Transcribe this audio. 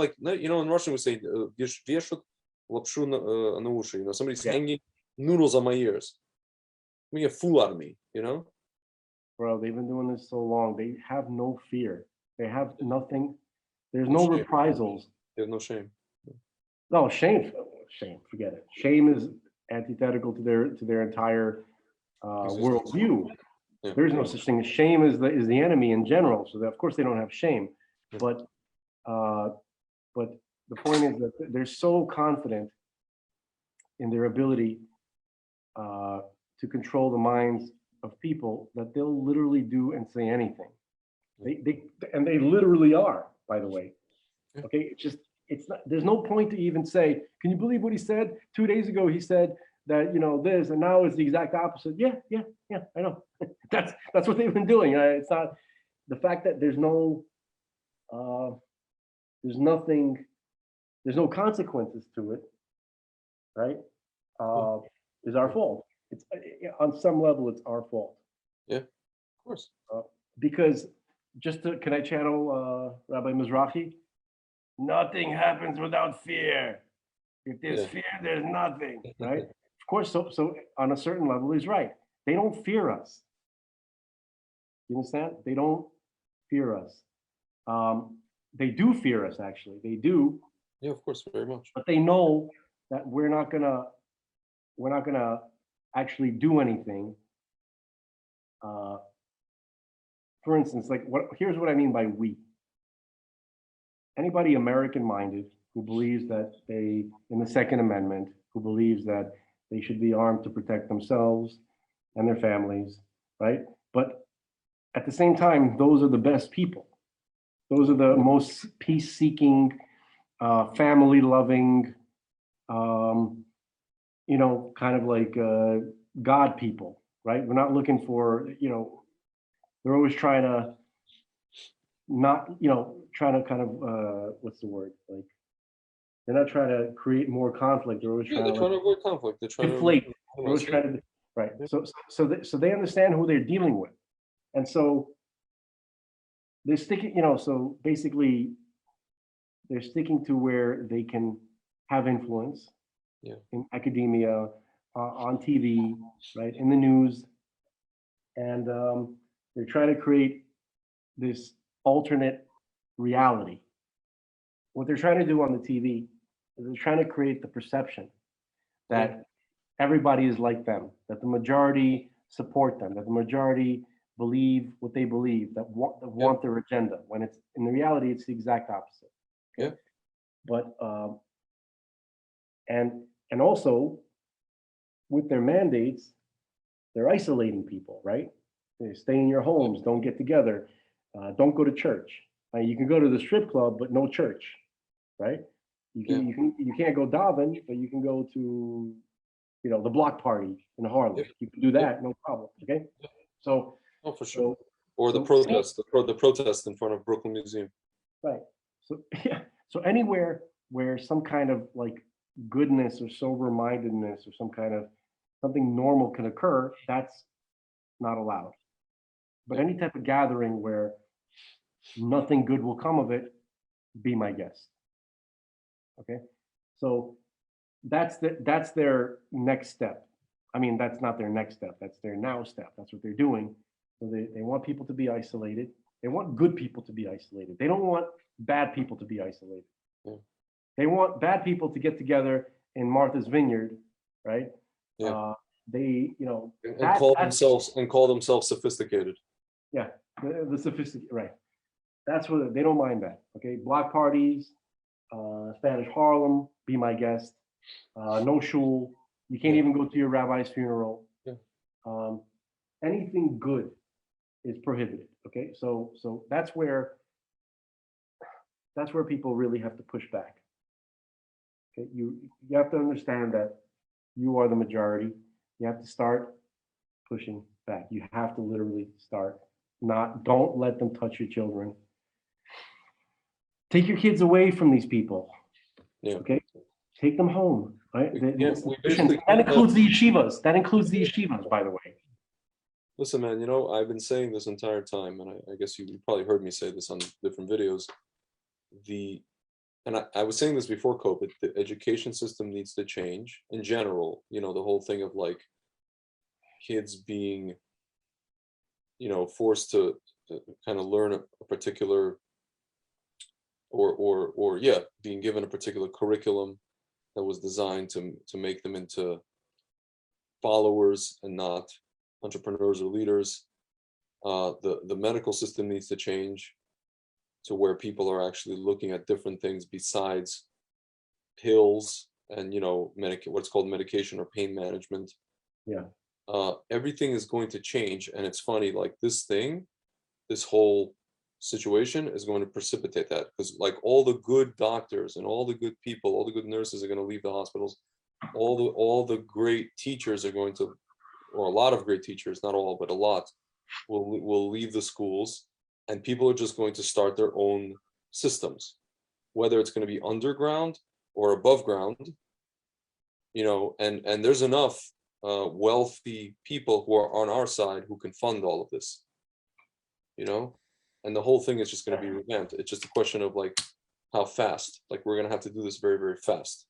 like, you know, in Russian we say вешают лапшу на уши. You know, somebody's hanging noodles on my ears. Me a fool out of me, you know? Bro, they've been doing this so long. They have no fear. They have nothing. There's No no shame. reprisals. There's no shame. No shame. Shame. Forget it. Shame is antithetical to their entire worldview. Yeah. There's no such thing as shame is the enemy in general. So that, of course they don't have shame. But the point is that they're so confident in their ability to control the minds of people that they'll literally do and say anything. They literally are, by the way. Okay, it's not. There's no point to even say, can you believe what he said 2 days ago? He said that, you know, this, and now it's the exact opposite. Yeah, I know. That's what they've been doing. It's not the fact that there's no consequences to it, right? Is our fault. It's on some level, it's our fault. Yeah, of course. Because can I channel Rabbi Mizrahi? Nothing happens without fear. If there's fear, there's nothing, right? Of course, so on a certain level, he's right. They don't fear us. You understand? They don't fear us. They do fear us, actually. They do. Yeah, of course, very much. But they know that we're not gonna actually do anything. For instance, here's what I mean by we. Anybody American-minded who believes that in the Second Amendment, who believes that they should be armed to protect themselves and their families, right? But at the same time, those are the best people. Those are the most peace-seeking, family-loving, you know, kind of like God people, right? We're not looking for, you know, they're always trying to kind of, what's the word? Like, they're not trying to create more conflict. They're always trying to avoid conflict. They're trying deflate. to They're always trying to, right. So they understand who they're dealing with. And so they're sticking, you know, so basically they're sticking to where they can have influence in academia, on TV, right, in the news. And they're trying to create this alternate reality. What they're trying to do on the TV is they're trying to create the perception that everybody is like them, that the majority support them, that the majority believe what they believe, that want their agenda, when it's in the reality, it's the exact opposite. Yeah. But and also with their mandates, they're isolating people, right? They stay in your homes, don't get together, don't go to church. You can go to the strip club, but no church, right? You can't go daven, but you can go to, you know, the block party in Harlem. You can do that, no problem. Okay, so. Oh, for sure. Or the protest, the protest in front of Brooklyn Museum. Right. So so anywhere where some kind of like goodness or sober-mindedness or some kind of something normal can occur, that's not allowed. But any type of gathering where nothing good will come of it, be my guest. Okay, so that's their next step. I mean, that's not their next step. That's their now step. That's what they're doing. So they want people to be isolated. They want good people to be isolated. They don't want bad people to be isolated. Yeah. They want bad people to get together in Martha's Vineyard, right? Yeah. They, you know, and call themselves sophisticated. Yeah, the sophisticated, right? That's what they don't mind that. Okay, block parties, Spanish Harlem, be my guest. No shul. You can't even go to your rabbi's funeral. Yeah. Anything good is prohibited. Okay, so that's where people really have to push back. Okay, you have to understand that you are the majority. You have to start pushing back. You have to literally start. Don't let them touch your children. Take your kids away from these people. Yeah. Okay, take them home. Right. That includes the yeshivas. That includes the yeshivas, by the way. Listen, man, you know, I've been saying this entire time, and I guess you probably heard me say this on different videos. The and I was saying this before COVID, the education system needs to change in general. You know, the whole thing of like kids being, you know, forced to kind of learn a particular, or yeah, being given a particular curriculum that was designed to make them into followers and not entrepreneurs or leaders. The medical system needs to change to where people are actually looking at different things besides pills and, you know, what's called medication or pain management. Yeah. Everything is going to change, and it's funny, like this whole situation is going to precipitate that, because like all the good doctors and all the good people, all the good nurses are going to leave the hospitals. All the great teachers are going to, or a lot of great teachers, not all, but a lot, will leave the schools, and people are just going to start their own systems, whether it's going to be underground or above ground, you know, and there's enough wealthy people who are on our side who can fund all of this, you know, and the whole thing is just going to be revamped. It's just a question of like how fast. Like we're going to have to do this very, very fast.